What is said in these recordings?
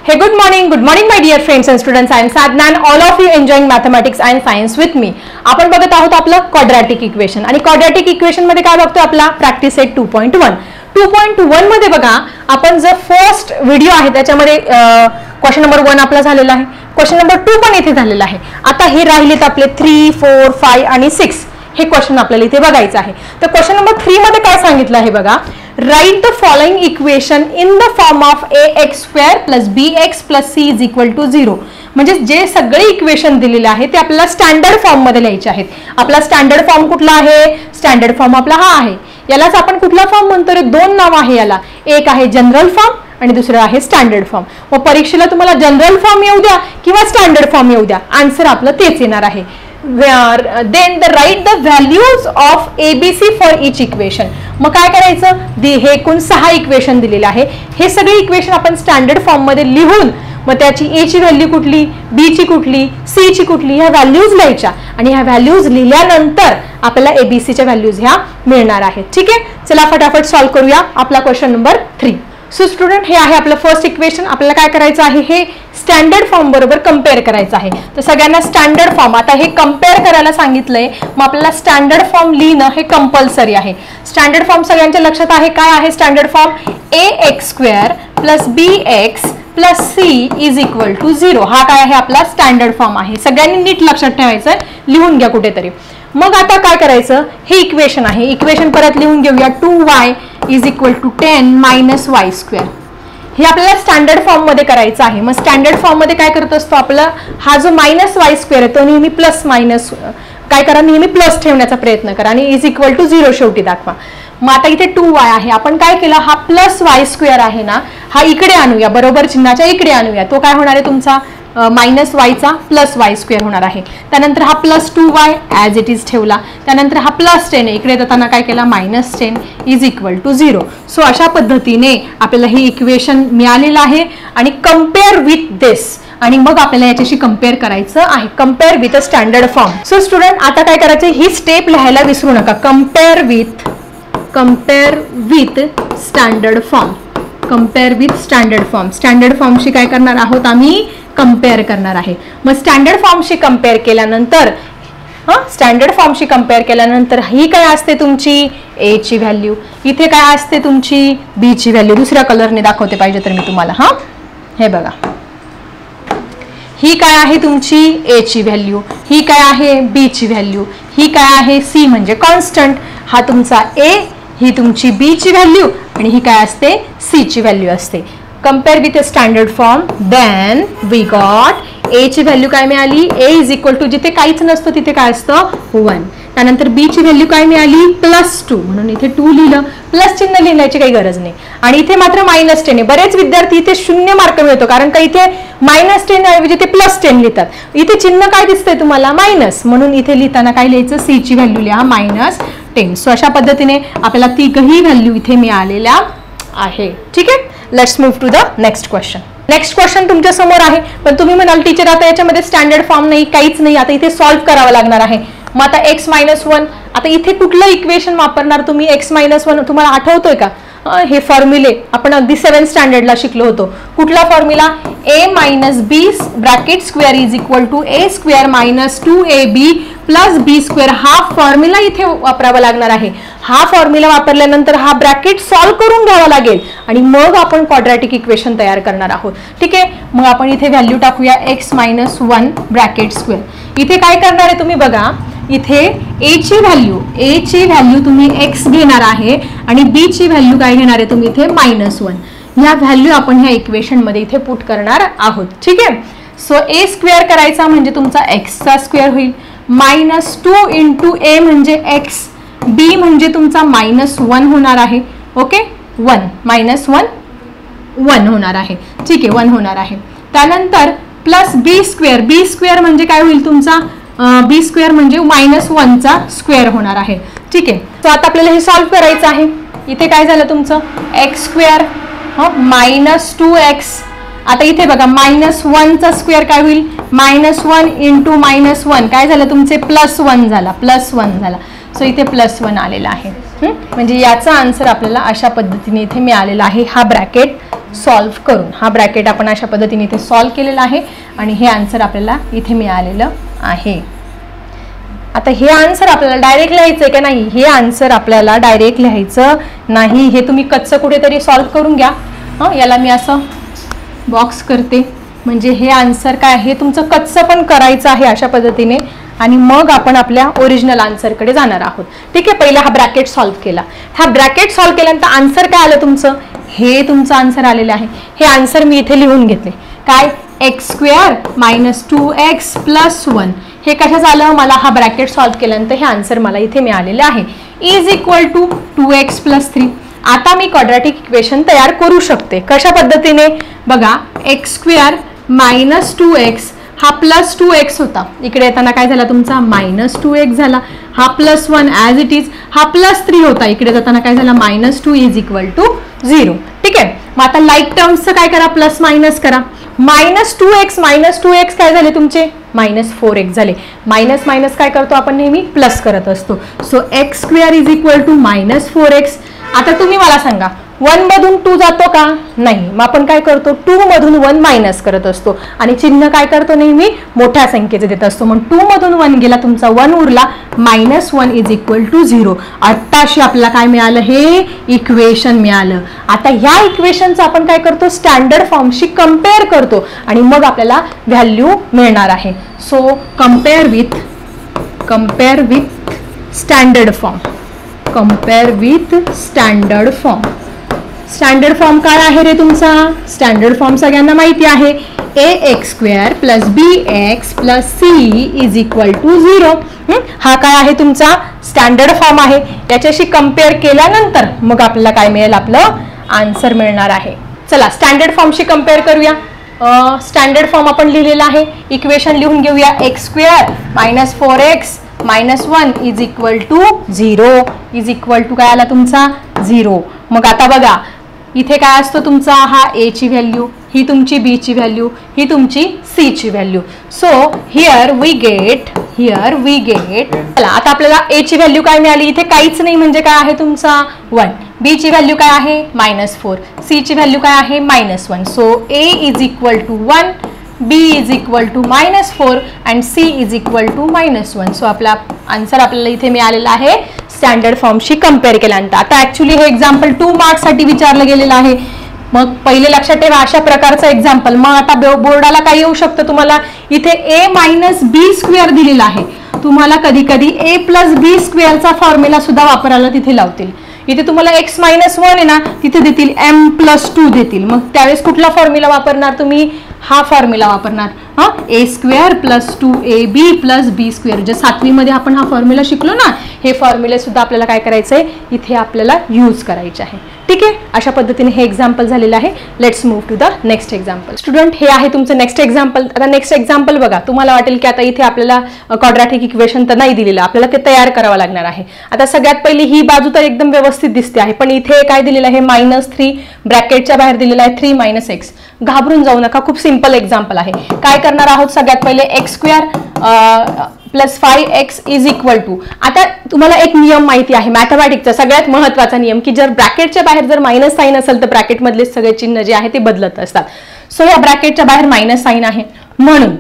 Hey, good morning my dear friends and students. I am Sadhna and all of you enjoying mathematics and science with me. आपण बघत आहोत आपलं quadratic equation आणि quadratic equation मध्ये काय बघतो आपला प्रॅक्टिस सेट 2.1. 2.1 मध्ये बघा आपण जो फर्स्ट व्हिडिओ आहे त्याच्यामध्ये क्वेश्चन नंबर 1 आपला झालेला आहे, क्वेश्चन नंबर 2 पण इथे झालेला आहे. आता हे राहिलेत आपले 3, 4, 5 आणि 6 हे क्वेश्चन आपल्याला इथे बघायचं आहे. तर क्वेश्चन नंबर 3 मध्ये काय सांगितलं आहे बघा, right the following equation in the form of ax² + bx + c = 0. म्हणजे जे सगळे इक्वेशन दिलेले आहे ते आपल्याला स्टँडर्ड फॉर्म मध्ये लिहायचे आहेत. आपला स्टँडर्ड फॉर्म कुठला आहे? स्टँडर्ड फॉर्म आपला हा आहे. यालाच आपण कुठला फॉर्म म्हणतो रे? दोन नाव आहे याला, एक आहे जनरल फॉर्म आणि दुसरं आहे स्टँडर्ड फॉर्म. मग परीक्षेला तुम्हाला जनरल फॉर्म येऊ द्या किंवा स्टँडर्ड फॉर्म येऊ द्या, आन्सर आपलं तेच येणार आहे. Then write the values of ABC for each equation. मग काय करायचं, हे एकूण 6 इक्वेशन दिलेले आहे. हे सगळे इक्वेशन आपण स्टँडर्ड फॉर्म मध्ये लिहून मग त्याची ए ची व्हॅल्यू कुठली, बी ची कुठली, सी ची कुठली ह्या व्हॅल्यूज लिहायच्या आणि ह्या व्हॅल्यूज लिहिल्यानंतर आपल्याला एबीसी च्या व्हॅल्यूज ह्या मिळणार आहेत. ठीक आहे, चला फटाफट सॉल्व्ह करूया आपला क्वेश्चन नंबर 3. सो स्टुडंट, हे आहे आपलं फर्स्ट इक्वेशन. आपल्याला काय करायचं आहे, हे स्टँडर्ड फॉर्म बरोबर कम्पेअर करायचं आहे. तर सगळ्यांना स्टँडर्ड फॉर्म, आता हे कम्पेअर करायला सांगितलंय, मग आपल्याला स्टँडर्ड फॉर्म लिहिणं हे कंपल्सरी आहे. स्टँडर्ड फॉर्म सगळ्यांच्या लक्षात आहे, काय आहे standard form? ax² + bx + c = 0. हा काय आहे आपला स्टँडर्ड फॉर्म आहे. सगळ्यांनी नीट लक्षात ठेवायचं, लिहून घ्या कुठेतरी. मग आता काय करायचं, हे इक्वेशन आहे, इक्वेशन परत लिहून घेऊया. 2y = 10 - y². हे आपल्याला स्टँडर्ड फॉर्म मध्ये करायचं आहे. मग स्टँडर्ड फॉर्म मध्ये काय करत असतो आपला, हा जो -y² आहे तो नेहमी प्लस मायनस काय करा, नेहमी प्लस ठेवण्याचा प्रयत्न करा आणि =0 शेवटी दाखवा. मग आता इथे 2y आहे, आपण काय केलं, हा +y² आहे ना, हा इकडे आणूया, बरोबर चिन्हाच्या इकडे आणूया. तो काय होणार आहे तुमचा -y चा +y² होणार आहे. त्यानंतर हा +2y ॲज इट इज ठेवला. त्यानंतर हा +10 आहे, इकडे जाताना काय केला, -10 = 0. सो अशा पद्धतीने आपल्याला हे इक्वेशन मिळालेलं आहे आणि कम्पेअर विथ दिस, आणि मग आपल्याला याच्याशी कम्पेअर करायचं आहे, compare with a standard form. So student, आता काय करायचं, ही स्टेप लिहायला विसरू नका. Compare with standard form, compare with standard form. Standard फॉर्मशी काय करणार आहोत आम्ही, कम्पेअर करणार आहे. मग स्टँडर्ड फॉर्मशी कम्पेअर केल्यानंतर स्टँडर्ड फॉर्मशी कम्पेअर केल्यानंतर ही काय असते तुमची ए ची व्हॅल्यू, इथे काय असते तुमची बी ची व्हॅल्यू. दुसऱ्या कलरने दाखवते पाहिजे तर मी तुम्हाला. हे बघा, ही काय आहे तुमची ए ची व्हॅल्यू, ही काय आहे बी ची व्हॅल्यू, ही काय आहे सी म्हणजे कॉन्स्टंट, हा तुमचा ए, ही तुमची बी ची व्हॅल्यू आणि ही काय असते सी ची व्हॅल्यू असते. Compare with a standard form, then we got A ची व्हॅल्यू काय मिळाली, a जिथे काहीच नसतं तिथे काय असतं 1. त्यानंतर बी ची व्हॅल्यू काय मिळाली, +2, म्हणून इथे 2 लिहिलं, प्लस चिन्ह लिहिण्याची काही गरज नाही. आणि इथे मात्र -10 आहे. बरेच विद्यार्थी इथे 0 मार्क मिळतो, कारण का इथे -10 ऐवजी ते +10 लिहितात. इथे चिन्ह काय दिसतंय तुम्हाला, मायनस, म्हणून इथे लिहिताना काय लिहायचं, सी ची व्हॅल्यू लिहा -10. सो अशा पद्धतीने आपल्याला तिघही व्हॅल्यू इथे मिळालेल्या आहे. ठीक आहे, let's move to the next question. Next question तुमच्या समोर आहे, पण तुम्ही म्हणाल टीचर आता याच्यामध्ये स्टँडर्ड फॉर्म नाही, काहीच नाही, आता इथे सॉल्व्ह करावं लागणार आहे. मग आता x-1, आता इथे कुठलं इक्वेशन वापरणार तुम्ही, x-1 तुम्हाला आठवतोय का? हे फॉर्म्युले आपण अगदी 7th स्टँडर्डला शिकलो होतो. कुठला formula, a - b (² a² - 2ab + b². हा फॉर्म्युला इथे वापरावा लागणार आहे. हा फॉर्म्युला वापरल्यानंतर हा ब्रॅकेट सॉल्व्ह करून घ्यावा लागेल आणि मग आपण क्वाड्रॅटिक इक्वेशन तयार करणार आहोत. ठीक आहे, मग आपण इथे व्हॅल्यू टाकूया x-1 (²). इथे काय करणार आहे तुम्ही बघा, इथे a ची व्हॅल्यू तुम्ही x घेणार आहे आणि b ची व्हॅल्यू काय घेणार आहे तुम्ही इथे -1. ह्या व्हॅल्यू आपण ह्या इक्वेशन मध्ये इथे पुट करणार आहोत. ठीक आहे, सो a² करायचा म्हणजे तुमचा x चा स्क्वेअर होईल, -2 × a म्हणजे x, b म्हणजे तुमचा -1 होणार आहे. ओके, 1 होणार आहे. ठीक आहे, 1 होणार आहे. त्यानंतर +b² म्हणजे काय होईल तुमचा, b² म्हणजे -1 चा स्क्वेअर होणार आहे. ठीक आहे, तर आता आपल्याला हे सॉल्व्ह करायचं आहे. इथे काय झालं तुमचं x² -2x. आता इथे बघा -1 चा स्क्वेअर काय होईल, -1 × -1 काय झालं तुमचे +1 झाला. सो इथे +1 आलेला आहे. म्हणजे याचा आन्सर आपल्याला अशा पद्धतीने इथे मिळालेला आहे. हा ब्रॅकेट सॉल्व्ह करून. हा ब्रॅकेट आपण अशा पद्धतीने इथे सॉल्व्ह केलेला आहे आणि हे आन्सर आपल्याला इथे मिळालेलं आहे. आता हे आन्सर आपल्याला डायरेक्ट लिहायचं आहे का नाही? हे आन्सर आपल्याला डायरेक्ट लिहायचं नाही. हे तुम्ही कच्चं कुठेतरी सॉल्व्ह करून घ्या. याला मी असं बॉक्स करते, म्हणजे हे आन्सर काय आहे तुमचं कच्चं पण करायचं आहे अशा पद्धतीने, आणि मग आपण आपल्या ओरिजिनल आन्सरकडे जाणार आहोत. ठीक आहे, पहिला हा ब्रॅकेट सॉल्व्ह केला. हा ब्रॅकेट सॉल्व्ह केल्यानंतर आन्सर काय आलं तुमचं? हे तुमचं आन्सर आलेलं आहे. हे आन्सर मी इथे लिहून घेतले. काय? x² - 2x + 1. हे कशाचं आलं? मला हा ब्रॅकेट सॉल्व्ह केल्यानंतर हे आन्सर मला इथे मिळालेलं आहे. Is equal to 2x + 3. आता मी क्वाड्रॅटिक इक्वेशन तयार करू शकते. कशा पद्धतीने? बघा, x² - 2x हा +2x होता. इकडे येताना काय झाला तुमचा? -2x झाला. हा +1 ॲज इट इज. हा +3 होता. इकडे जाताना काय झाला? -2 इज इक्वल टू 0. ठीक आहे, मग आता लाईक टर्म्सचं काय करा? प्लस मायनस करा. -2x काय झाले तुमचे? -4x झाले. मायनस मायनस काय करतो आपण? नेहमी प्लस करत असतो. So x² is equal to -4x. आता तुम्ही मला सांगा, 1 मधून 2 जातो का? नाही. मग आपण काय करतो? 2 मधून 1 मायनस करत असतो आणि चिन्ह काय करतो? नेहमी मोठ्या संख्येचे देत असतो. मग 2 मधून 1 गेला, तुमचा 1 उरला. -1 इज इक्वल टू 0. आत्ताशी आपल्याला काय मिळालं? हे इक्वेशन मिळालं. आता ह्या इक्वेशनचं आपण काय करतो? स्टँडर्ड फॉर्मशी कम्पेअर करतो आणि मग आपल्याला व्हॅल्यू मिळणार आहे. So compare with standard form. Compare with standard form. Standard form काय आहे रे तुमचा? स्टँडर्ड फॉर्म सगळ्यांना माहिती आहे. ax² + bx + c is equal to 0. हा काय आहे तुमचा? स्टँडर्ड फॉर्म आहे. याच्याशी कम्पेअर केल्यानंतर मग आपल्याला काय मिळेल? आपलं आन्सर मिळणार आहे. चला स्टँडर्ड फॉर्मशी कम्पेअर करूया. स्टँडर्ड फॉर्म आपण लिहिलेला आहे. इक्वेशन लिहून घेऊया. x² - 4x - 1 is equal to 0. Is equal to काय आला तुमचा? 0. मग आता बघा, इथे काय असतो तुमचा? हा a ची व्हॅल्यू, ही तुमची b ची व्हॅल्यू, ही तुमची c ची value. So here we get चला आता आपल्याला a ची व्हॅल्यू काय मिळाली? इथे काहीच नाही, म्हणजे काय आहे तुमचा? 1. b ची व्हॅल्यू काय आहे? -4. c ची व्हॅल्यू काय आहे? -1. So a is equal to 1, b is equal to -4 and c is equal to -1. So आपला आन्सर आपल्याला इथे मिळालेला आहे स्टँडर्ड फॉर्मशी कम्पेअर केल्यानंतर. आता ऍक्च्युली हे एक्झाम्पल 2 मार्क्ससाठी विचारलं गेलेलं आहे. मग पहिले लक्षात ठेवा अशा प्रकारचं एक्झाम्पल. मग आता बोर्डाला काय येऊ शकतं तुम्हाला? इथे a - b² दिलेला आहे. तुम्हाला कधी कधी a + b² चा फॉर्म्युला सुद्धा वापरायला तिथे लावतील. इथे तुम्हाला x - 1 आहे ना, तिथे देतील m + 2 देतील. मग त्यावेळेस कुठला फॉर्म्युला वापरणार तुम्ही? हा फॉर्म्युला वापरणार. a² + 2ab + b². जे 7वी मध्ये आपण हा फॉर्म्युला शिकलो ना, हे फॉर्म्युले सुद्धा आपल्याला काय करायचंय? इथे आपल्याला यूज करायचे आहे. ठीक आहे, अशा पद्धतीने हे एक्झाम्पल झालेलं आहे. Let's move to the next example. Student, हे आहे तुमचं नेक्स्ट एक्झाम्पल. आता नेक्स्ट एक्झाम्पल बघा. तुम्हाला वाटेल की आता इथे आपल्याला क्वाड्रॅटिक इक्वेशन तर नाही दिलेलं, आपल्याला ते तयार करावं लागणार आहे. आता सगळ्यात पहिली ही बाजू तर एकदम व्यवस्थित दिसते आहे, पण इथे काय दिलेलं आहे? -3 ब्रॅकेटच्या बाहेर दिलेलं आहे 3 - x. घाबरून जाऊ नका, खूप सिंपल एक्झाम्पल आहे. काय करणार आहोत? सगळ्यात पहिले x² + 5x is equal to. आता तुम्हाला एक नियम माहिती आहे मॅथमॅटिक्सचा, सगळ्यात महत्त्वाचा नियम, की जर ब्रॅकेटच्या बाहेर जर मायनस साईन असेल तर ब्रॅकेटमधले सगळे चिन्ह जे आहे ते बदलत असतात. सो या ब्रॅकेटच्या बाहेर मायनस साईन आहे, म्हणून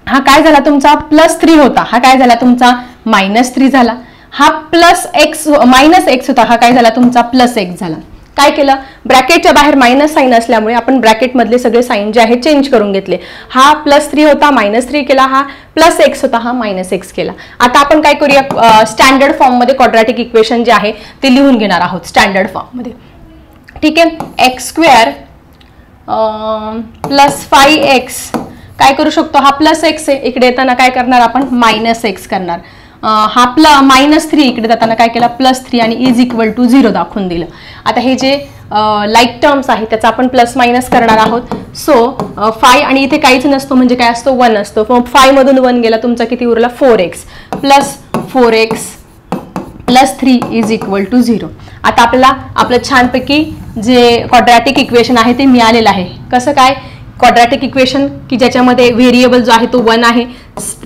हा काय झाला तुमचा? +3 होता. हा काय झाला तुमचा? -3 झाला. हा +x -x होता. हा काय झाला तुमचा? +x झाला. काय केलं? ब्रॅकेटच्या बाहेर मायनस साईन असल्यामुळे आपण ब्रॅकेटमधले सगळे साईन जे आहेत चेंज करून घेतले. हा +3 होता, -3 केला. हा +x होता, हा -x केला. आता आपण काय करूया? स्टँडर्ड फॉर्म मध्ये क्वाड्रॅटिक इक्वेशन जे आहे ते लिहून घेणार आहोत स्टँडर्ड फॉर्म मध्ये. ठीक आहे, x² + 5x काय करू शकतो? हा +x आहे. इकडे येताना काय करणार आपण? -x करणार. हा -3 इकडे जाताना काय केला? +3 आणि इज इक्वल टू 0 दाखवून दिलं. आता हे जे लाईक टर्म्स आहे त्याचा आपण प्लस मायनस करणार आहोत. सो 5 आणि इथे काहीच नसतो म्हणजे काय असतो? 1 असतो. मग 5 मधून 1 गेला, तुमचा किती उरला? 4x plus 4x plus 3 is equal to 0. आता आपल्याला आपलं छानपैकी जे क्वाड्रॅटिक इक्वेशन आहे ते मिळालेलं आहे. कसं काय? क्वाड्रॅटिक इक्वेशन की ज्याच्यामध्ये व्हेरिएबल जो आहे तो 1 आहे,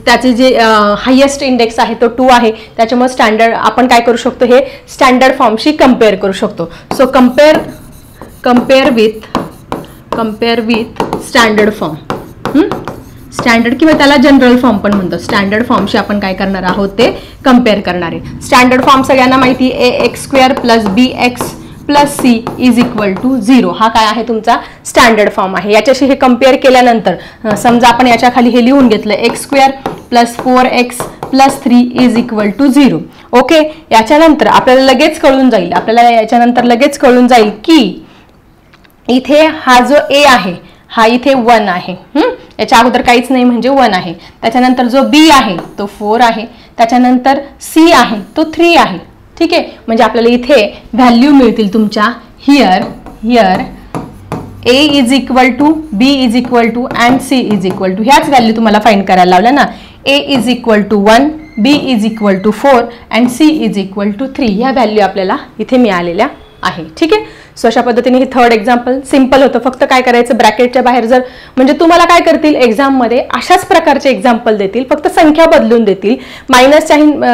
त्याचे जे हायेस्ट इंडेक्स आहे तो 2 आहे, त्याच्यामुळे स्टँडर्ड आपण काय करू शकतो? हे स्टँडर्ड फॉर्मशी कम्पेअर करू शकतो. So compare with standard form. Standard किंवा त्याला जनरल फॉर्म पण म्हणतो. स्टँडर्ड फॉर्मशी आपण काय करणार आहोत ते कम्पेअर करणार आहे. स्टँडर्ड फॉर्म सगळ्यांना माहिती ax² + bx + c is equal to 0. हा काय आहे तुमचा स्टँडर्ड फॉर्म आहे. याच्याशी हे कम्पेअर केल्यानंतर समजा आपण याच्या खाली हे लिहून घेतलं x² + 4x + 3 is equal to 0. Okay, याच्यानंतर आपल्याला लगेच कळून जाईल की इथे हा जो a आहे हा इथे 1 आहे. याच्या अगोदर काहीच नाही म्हणजे 1 आहे. त्याच्यानंतर जो b आहे तो 4 आहे. त्याच्यानंतर c आहे तो 3 आहे. ठीक आहे, म्हणजे आपल्याला इथे व्हॅल्यू मिळतील तुमच्या here a is equal to b is equal to and c is equal to. ह्याच व्हॅल्यू तुम्हाला फाइंड करायला लावल्या ना. a is equal to 1, b is equal to 4 and c is equal to 3. ह्या व्हॅल्यू आपल्याला इथे मिळालेल्या आहे. ठीक आहे, सो अशा पद्धतीने हे थर्ड एक्झाम्पल सिंपल होतं. फक्त काय करायचं, ब्रॅकेटच्या बाहेर जर म्हणजे तुम्हाला काय करतील एक्झाममध्ये अशाच प्रकारचे एक्झाम्पल देतील, फक्त संख्या बदलून देतील. मायनस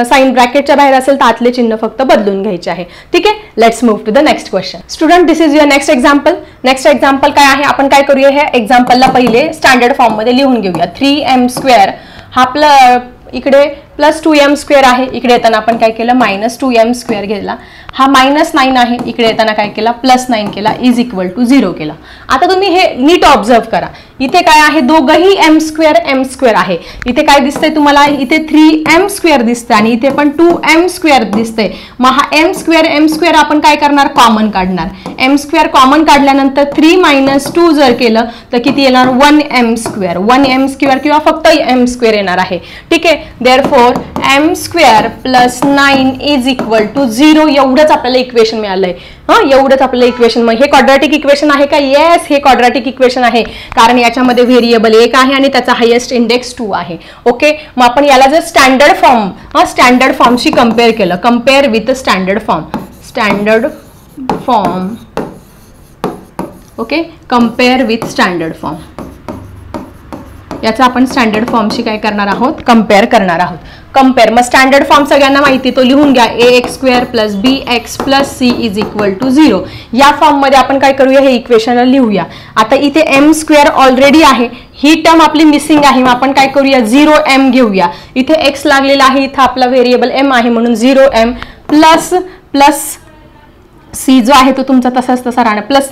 साइन ब्रॅकेटच्या बाहेर असेल तर आतले चिन्ह फक्त बदलून घ्यायचे आहे. ठीक आहे, let's move to the next question. Student, this is your next example. Next example काय आहे, आपण काय करूया, ह्या एक्झाम्पलला पहिले स्टँडर्ड फॉर्म मध्ये लिहून घेऊया. 3m² हा आपला इकडे +2m² आहे. इकडे येताना आपण काय केलं, -2m² घेतला. हा -9 आहे. इकडे येताना काय केला, +9 केला इज इक्वल टू 0 केला. आता तुम्ही हे नीट ऑब्झर्व करा. इथे काय आहे, दोघंही m² आहे. इथे काय दिसतंय तुम्हाला, इथे 3m² दिसतंय आणि इथे पण 2m² दिसतंय. मग हा m² आपण काय करणार, कॉमन काढणार. m² कॉमन काढल्यानंतर 3 - 2 जर केलं तर किती येणार, 1m² किंवा फक्त m² येणार आहे. ठीक आहे, therefore m² + 9 is equal to 0. एवढंच आपल्याला इक्वेशन मिळालंय. एवढंच आपल्याला इक्वेशन. मग हे क्वाड्रॅटिक इक्वेशन आहे का, येस हे क्वाड्रॅटिक इक्वेशन आहे, कारण याच्यामध्ये व्हेरिएबल 1 आहे आणि त्याचा हायेस्ट इंडेक्स 2 आहे. ओके, मग आपण याला जर स्टँडर्ड फॉर्मशी कम्पेअर केलं, compare with standard form. Okay, compare with standard form. याचा आपण स्टँडर्ड फॉर्मशी काय करणार आहोत, कम्पेअर करणार आहोत. कम्पेअर, मग स्टँडर्ड फॉर्म सगळ्यांना माहिती, तो लिहून घ्या. ax² + bx + c is equal to 0. या फॉर्म मध्ये आपण काय करूया, हे इक्वेशनला लिहूया. आता इथे m² ऑलरेडी आहे, ही टर्म आपली मिसिंग आहे. मग आपण काय करूया, 0m घेऊया. इथे x लागलेला आहे, इथे आपला व्हेरिएबल m आहे म्हणून 0m प्लस c जो आहे तो तुमचा तसा राहणार. प्लस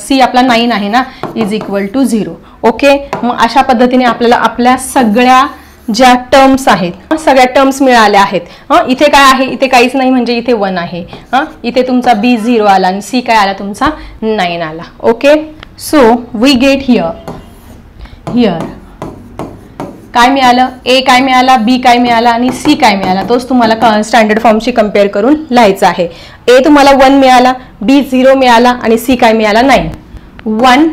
c आपला 9 आहे ना, इज इक्वल टू 0. ओके, मग अशा पद्धतीने आपल्याला आपल्या सगळ्या ज्या टर्म्स आहेत सगळ्या टर्म्स मिळाल्या आहेत. इथे काय आहे, इथे काहीच नाही म्हणजे इथे 1 आहे. इथे तुमचा b 0 आला आणि c काय आला, तुमचा 9 आला. Okay, so we get here काय मिळालं, a काय मिळाला, b काय मिळाला आणि c काय मिळाला, तोच तुम्हाला स्टँडर्ड फॉर्मशी कम्पेअर करून लिहायचा आहे. a तुम्हाला 1 मिळाला, b 0 मिळाला आणि c काय मिळाला, 9. 1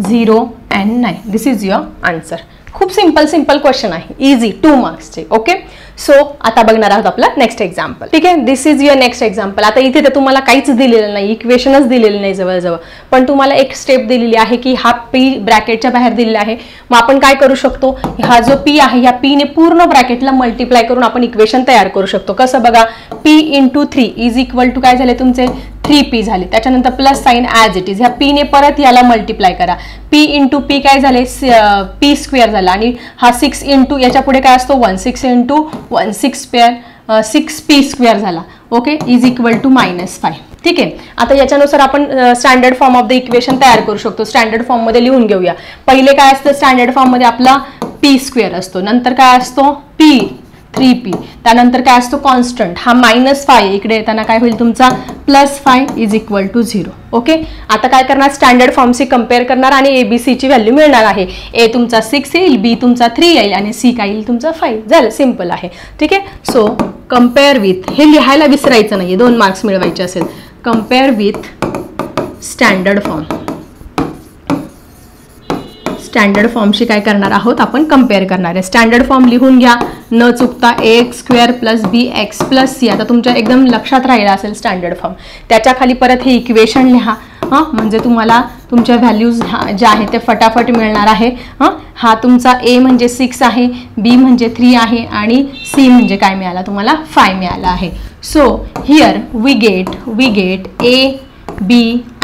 0 and 9. This is your answer. खूप सिंपल क्वेश्चन आहे, इझी 2 मार्क्सचे. ओके, सो आता बघणार आहोत आपला नेक्स्ट एक्झाम्पल. ठीक आहे, दिस इज युअर नेक्स्ट एक्झाम्पल. आता इथे तर तुम्हाला काहीच दिलेलं नाही, इक्वेशनच दिलेलं नाही जवळजवळ, पण तुम्हाला एक स्टेप दिलेली आहे की हा p ब्रॅकेटच्या बाहेर दिलेला आहे. मग आपण काय करू शकतो, हा जो p आहे या p ने पूर्ण ब्रॅकेटला मल्टिप्लाय करून आपण इक्वेशन तयार करू शकतो. कसं बघा, p × 3 इज इक्वल टू काय झाले तुमचे 3p झाले. त्याच्यानंतर plus sign as it is, ह्या p ने परत याला मल्टिप्लाय करा. p × p काय झाले, p² झाला आणि हा 6 × याच्या पुढे काय असतो 1, 6 × 1 6p² झाला. Okay, is equal to -5. ठीक आहे, आता याच्यानुसार आपण standard form of the equation तयार करू शकतो. स्टँडर्ड फॉर्म मध्ये लिहून घेऊया. पहिले काय असतं, स्टँडर्ड फॉर्म मध्ये आपला p² असतो, नंतर काय असतो 3p, त्यानंतर काय असतो कॉन्स्टंट, हा -5, इकडे येताना काय होईल तुमचा +5 इज इक्वल टू 0. ओके, आता काय करणार, स्टँडर्ड फॉर्मशी कम्पेअर करणार आणि ABC ची व्हॅल्यू मिळणार आहे. a तुमचा 6 येईल, b तुमचा 3 येईल आणि c काय येईल तुमचा 5. झालं, सिंपल आहे. ठीक आहे, सो कम्पेअर विथ, हे लिहायला विसरायचं नाहीये 2 मार्क्स मिळवायचे असेल. Compare with standard form. Standard फॉर्मशी काय करणार आहोत आपण, कम्पेअर करणार आहे. स्टँडर्ड फॉर्म लिहून घ्या न चुकता, ax² + bx + c. आता तुमच्या एकदम लक्षात राहिला असेल स्टँडर्ड फॉर्म. त्याच्या खाली परत हे इक्वेशन लिहा, म्हणजे तुम्हाला तुमच्या व्हॅल्यूज ज्या आहेत ते फटाफट मिळणार आहे. हा तुमचा a म्हणजे 6 आहे, b म्हणजे 3 आहे आणि c म्हणजे काय मिळाला तुम्हाला 5 मिळाला आहे. So here we get a, b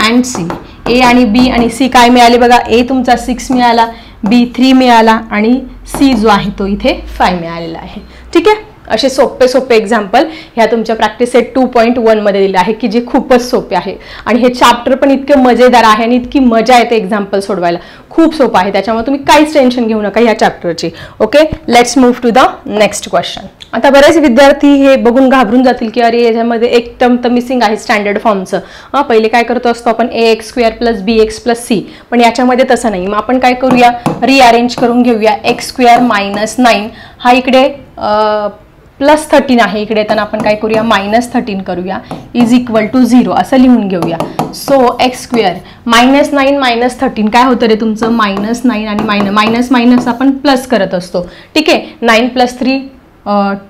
and C. A आणि बी आणि सी काय मिळाले बघा, ए तुमचा 6 मिळाला, बी 3 मिळाला आणि सी जो आहे तो इथे 5 मिळालेला आहे. ठीक आहे, असे सोपे सोपे एक्झाम्पल ह्या तुमच्या प्रॅक्टिस सेट 2.1 मध्ये दिले आहे की जे खूपच सोपे आहे आणि हे चॅप्टर पण इतके मजेदार आहे आणि इतकी मजा येते एक्झाम्पल सोडवायला, खूप सोपं आहे. त्याच्यामुळे तुम्ही काहीच टेन्शन घेऊ नका ह्या चॅप्टरची. Okay, let's move to the next question. आता बरेच विद्यार्थी हे बघून घाबरून जातील की अरे याच्यामध्ये एक टर्म तर मिसिंग आहे स्टँडर्ड फॉर्मचं. पहिले काय करतो असतो आपण ax² + bx + c, पण याच्यामध्ये तसं नाही. मग आपण काय करूया, रिअरेंज करून घेऊया. x² - 9 हा इकडे +13 आहे, इकडे येताना आपण काय करूया -13 करूया = 0 असं लिहून घेऊया. सो x² -9 - 13 काय होतं रे तुमचं -9 आणि मायनस आपण प्लस करत असतो. ठीक आहे, 9 + 3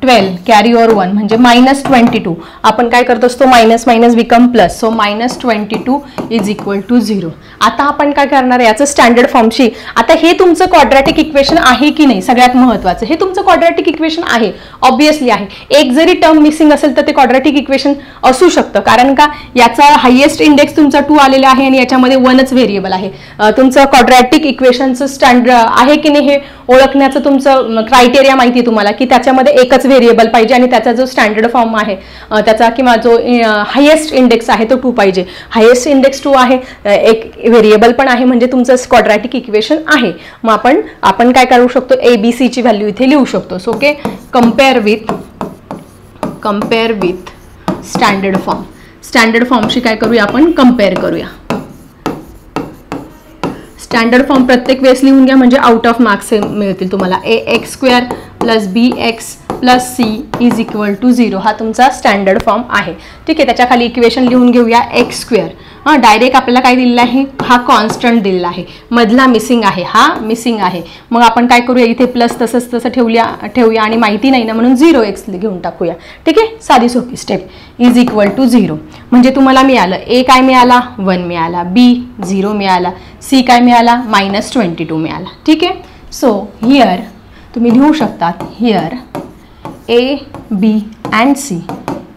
12 कॅरी ओव्हर 1 म्हणजे -22. आपण काय करत असतो, मायनस बिकम प्लस. सो -22 = 0. आता आपण काय करणार आहे याचं स्टँडर्ड फॉर्मशी. आता हे तुमचं क्वाड्रॅटिक इक्वेशन आहे की नाही, सगळ्यात महत्त्वाचं हे तुमचं क्वाड्रॅटिक इक्वेशन आहे, ऑब्विसली आहे. एक जरी टर्म मिसिंग असेल तर ते क्वाड्रॅटिक इक्वेशन असू शकतं, कारण का याचा हायेस्ट इंडेक्स तुमचा 2 आलेला आहे आणि याच्यामध्ये 1च व्हेरिएबल आहे. तुमचं क्वाड्रॅटिक इक्वेशनचं स्टँडर्ड आहे की नाही हे ओळखण्याचं तुमचं क्रायटेरिया माहिती आहे तुम्हाला की त्याच्यामध्ये एकच व्हेरिएबल पाहिजे आणि त्याचा जो स्टँडर्ड फॉर्म आहे त्याचा किंवा जो हायेस्ट इंडेक्स आहे तो 2 पाहिजे. हायेस्ट इंडेक्स 2 आहे, एक व्हेरिएबल पण आहे, म्हणजे तुमचं क्वाड्रॅटिक इक्वेशन आहे. मग आपण काय करू शकतो, ABC ची व्हॅल्यू इथे लिहू शकतो. So okay, compare with standard form. Standard फॉर्मशी काय करूया आपण, कम्पेअर करूया. स्टँडर्ड फॉर्म प्रत्येक वेळेस लिहून घ्या म्हणजे आउट ऑफ मार्क्स मिळतील तुम्हाला. ax² + bx + c = 0 हा तुमचा स्टँडर्ड फॉर्म आहे. ठीक आहे, त्याच्या खाली इक्वेशन लिहून घेऊया. x², डायरेक्ट आपल्याला काय दिलेलं आहे, हा कॉन्स्टंट दिलेला आहे, मधला मिसिंग आहे, हा मिसिंग आहे. मग आपण काय करूया, इथे प्लस तसं ठेवूया आणि माहिती नाही ना म्हणून 0x घेऊन टाकूया. ठीक आहे, साधी सोपी स्टेप. = 0 म्हणजे तुम्हाला मिळालं, a काय मिळाला, 1 मिळाला, b 0 मिळाला, c काय मिळाला, -22 मिळाला. ठीक आहे, सो हिअर तुम्ही लिहू शकतात, here a, b and c.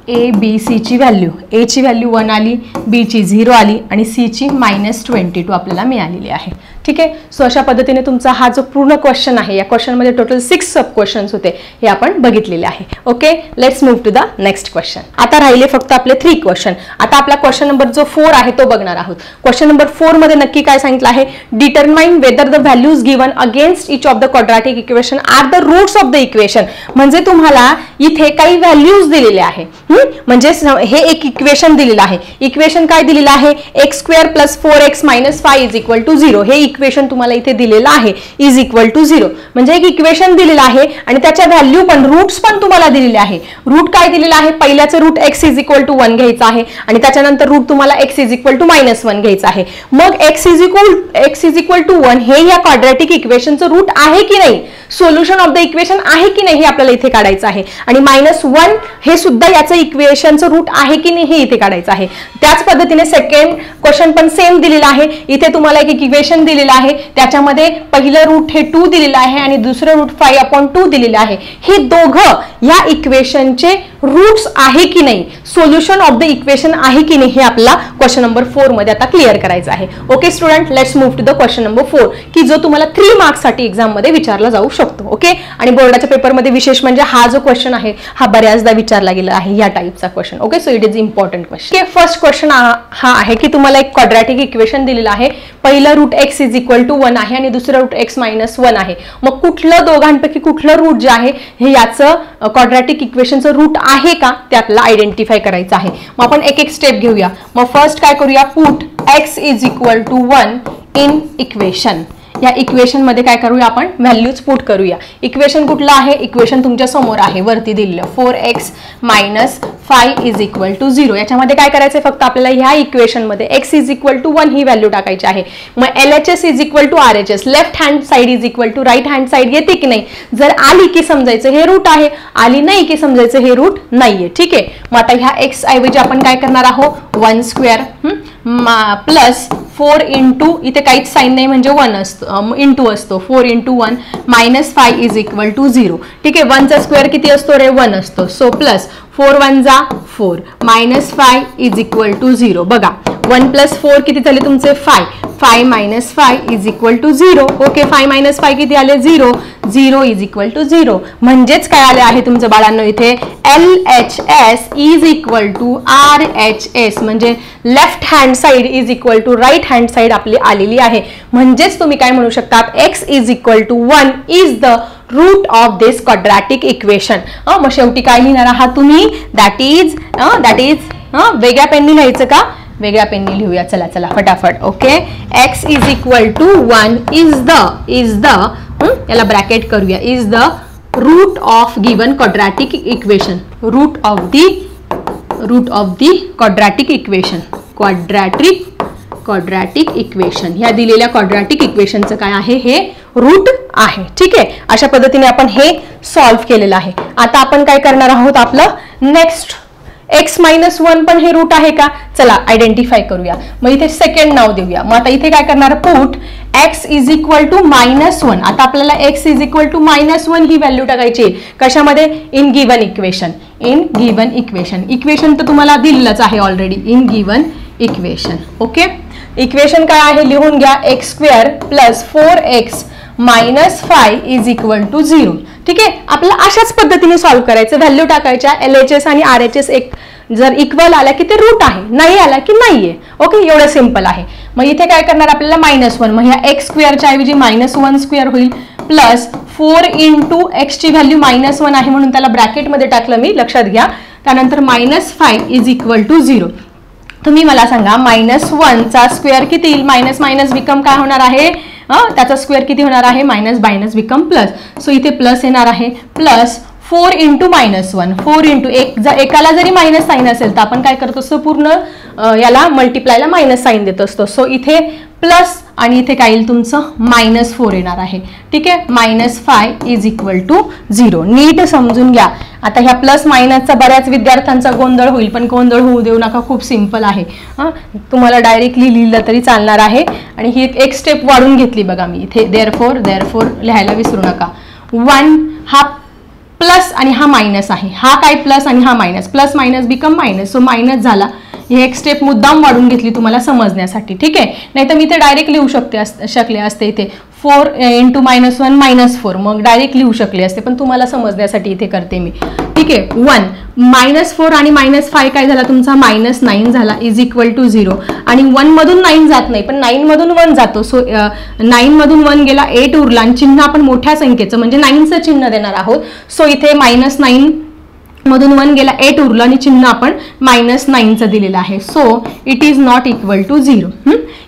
a, b, c ची व्हॅल्यू, a ची व्हॅल्यू 1 आली, b ची 0 आली आणि c ची -22 आपल्याला मिळालेली आहे. ठीक आहे, सो अशा पद्धतीने तुमचा हा जो पूर्ण क्वेश्चन आहे, या क्वेश्चनमध्ये टोटल 6 सब क्वेश्चन्स होते, हे आपण बघितलेले आहे. Okay, let's move to the next question. आता राहिले फक्त आपले 3 क्वेश्चन. आता आपला क्वेश्चन नंबर जो 4 आहे तो बघणार आहोत. क्वेश्चन नंबर 4 मध्ये नक्की काय सांगितलं आहे, determine whether the values given against each of the quadratic equation are the roots of the equation. म्हणजे तुम्हाला इथे काही व्हॅल्यूज दिलेले आहे, म्हणजे हे एक इक्वेशन दिलेलं आहे. इक्वेशन काय दिलेलं आहे, x² + 4x - 5 = 0. हे इक्वेशन तुम्हाला इथे दिलेलं आहे = 0. म्हणजे एक इक्वेशन दिलेलं आहे आणि त्याच्या व्हॅल्यू पण रूट्स पण तुम्हाला दिलेले आहे. रूट काय दिलेलं आहे, पहिल्याचं रूट x = 1 घ्यायचं आहे आणि त्याच्यानंतर रूट तुम्हाला x = -1 घ्यायचं आहे. मग x = 1 हे या क्वाड्रॅटिक इक्वेशनचं रूट आहे की नाही, सोल्युशन ऑफ द इक्वेशन आहे की नाही हे आपल्याला इथे काढायचं आहे. आणि -1 हे सुद्धा याचं इक्वेशनचं रूट आहे की नाही हे इथे काढायचं आहे. त्याच पद्धतीने सेकंड क्वेश्चन पण सेम दिलेला आहे. इथे तुम्हाला एक इक्वेशन दिलेलं आहे, त्याच्यामध्ये पहिलं रूट हे 2 दिलेलं आहे आणि दुसरं रूट 5/2 दिलेलं आहे. हे दोघं या इक्वेशनचे रूट्स आहे की नाही, सोल्युशन ऑफ द इक्वेशन आहे की नाही हे आपला क्वेश्चन नंबर 4 मध्ये आता क्लिअर करायचं आहे. Okay student, let's move to the question number 4 की जो तुम्हाला 3 मार्क्स साठी एक्झाम मध्ये विचारला जाऊ शकतो. ओके, आणि बोर्डाच्या पेपरमध्ये विशेष म्हणजे हा जो क्वेश्चन आहे हा बऱ्याचदा विचारला गेला आहे या टाईपचा question. Okay, so it is important question. Okay, first question हा आहे की तुम्हाला एक क्वाड्रॅटिक इक्वेशन दिलेलं आहे. पहिलं रूट x = 1 आहे आणि दुसरं रूट x - 1 आहे. मग कुठलं दोघांपैकी कुठलं रूट जे आहे हे याचं क्वाड्रॅटिक इक्वेशनचं रूट आहे का ते आपल्याला आयडेंटिफाय करायचं आहे. मग आपण एक एक स्टेप घेऊया. मग फर्स्ट काय करूया, पुट x = 1 इन इक्वेशन. या इक्वेशन मध्ये काय करूया, आपण व्हॅल्यूज पुट करूया. इक्वेशन कुठलं आहे, इक्वेशन तुमच्या समोर आहे वरती दिलेलं 4x - 5 = 0. याच्यामध्ये काय करायचं, फक्त आपल्याला ह्या इक्वेशन मध्ये x = 1 ही व्हॅल्यू टाकायची आहे. मग LHS = RHS, left hand side = right hand side येते की नाही, जर आली की समजायचं हे रूट आहे, आली नाही की समजायचं हे रूट नाहीये. ठीक आहे, मग आता ह्या x ऐवजी आपण काय करणार आहोत, 1² प्लस 4 इंटू, इथे काहीच साईन नाही म्हणजे 1 असतो, इंटू असतो, 4 × 1 - 5 = 0. ठीक आहे, 1 चा स्क्वेअर किती असतो रे, 1 असतो. So plus 4 × 1 = 4 - 5 = 0. बघा 1 + 4 किती झाले तुमचे 5. 5 - 5 इज इक्वल टू 0. ओके, 5 - 5 किती आले 0. 0 इज इक्वल टू 0. म्हणजेच काय आले आहे तुमचं बाळांनो इथे LHS is equal to RHS, म्हणजे left hand side is equal to right hand side आपली आलेली आहे. म्हणजेच तुम्ही काय म्हणू शकतात x is equal to 1 is the root of this quadratic equation. मग शेवटी काय लिहिणार आहात तुम्ही, दॅट इज वेगळ्या पेननी लिहायचं का, वेगळ्या पेननी लिहूया. चला चला फटाफट. Okay, x is equal to 1 is the याला ब्रॅकेट करूया, is the root of given quadratic equation. Root of the quadratic equation. Quadratic equation ह्या दिलेल्या क्वाड्रॅटिक इक्वेशनचं काय आहे, हे रूट आहे. ठीक आहे, अशा पद्धतीने आपण हे सॉल्व्ह केलेलं आहे. आता आपण काय करणार आहोत, आपलं नेक्स्ट x - 1 पण हे रूट आहे का, चला आयडेंटिफाय करूया. मग इथे सेकंड नाव देऊया. मग आता इथे काय करणार, put x is equal to -1. आता आपल्याला x इज इक्वल टू -1 ही व्हॅल्यू टाकायची कशामध्ये, इन गिवन इक्वेशन. इक्वेशन तर तुम्हाला दिलेलंच आहे already, in given equation. Okay, equation काय आहे लिहून घ्या, x² + 4x - 5 is equal to 0. ठीक आहे, आपल्याला अशाच पद्धतीने सॉल्व्ह करायचं, व्हॅल्यू टाकायच्या. LHS आणि RHS एक जर इक्वल आला की ते रूट आहे, नाही आला की नाहीये. ओके, एवढं सिंपल आहे. मग इथे काय करणार आपल्याला -1, मग ह्या x² च्या ऐवजी -1² होईल, प्लस 4 × x ची व्हॅल्यू -1 आहे म्हणून त्याला ब्रॅकेटमध्ये टाकलं मी, लक्षात घ्या. त्यानंतर -5 इज इक्वल टू 0. तुम्ही मला सांगा -1 चा स्क्वेअर किती येईल, मायनस बिकम काय होणार आहे, त्याचा स्क्वेअर किती होणार आहे, मायनस बिकम प्लस. सो इथे प्लस येणार आहे, प्लस 4 × -1. 4 × एकाला जरी मायनस साईन असेल तर आपण काय करत असतो, पूर्ण याला मल्टिप्लायला मायनस साईन देत असतो. सो इथे प्लस आणि इथे काय येईल तुमचं -4 येणार आहे. ठीक आहे, -5 इज इक्वल टू 0. नीट समजून घ्या. आता ह्या प्लस मायनसचा बऱ्याच विद्यार्थ्यांचा गोंधळ होईल, पण गोंधळ होऊ देऊ नका, खूप सिंपल आहे. तुम्हाला डायरेक्टली लिहिलं तरी चालणार आहे. आणि ही एक स्टेप वाढून घेतली बघा मी इथे, देअरफोर लिहायला विसरू नका. 1 हा प्लस आणि हा मायनस आहे, हा काय प्लस आणि हा minus, plus minus become minus. So minus झाला. हे एक स्टेप मुद्दाम वाढून घेतली तुम्हाला समजण्यासाठी. ठीक आहे, नाही तर मी ते डायरेक्ट लिहू शकले असते इथे 4 × -1 -4, मग डायरेक्ट लिहू शकले असते, पण तुम्हाला समजण्यासाठी इथे करते मी. ठीक आहे, 1 -4 आणि -5 काय झाला तुमचा, -9 झाला इज इक्वल टू 0. आणि 1 मधून 9 जात नाही, पण 9 मधून 1 जातो. सो 9 मधून 1 गेला, 8 उरला आणि चिन्ह आपण मोठ्या संख्येचं म्हणजे 9चं चिन्ह देणार आहोत. सो इथे -9 मधून 1 गेला, 8 उरला आणि चिन्ह आपण -9चं दिलेलं आहे. So it is not equal to 0.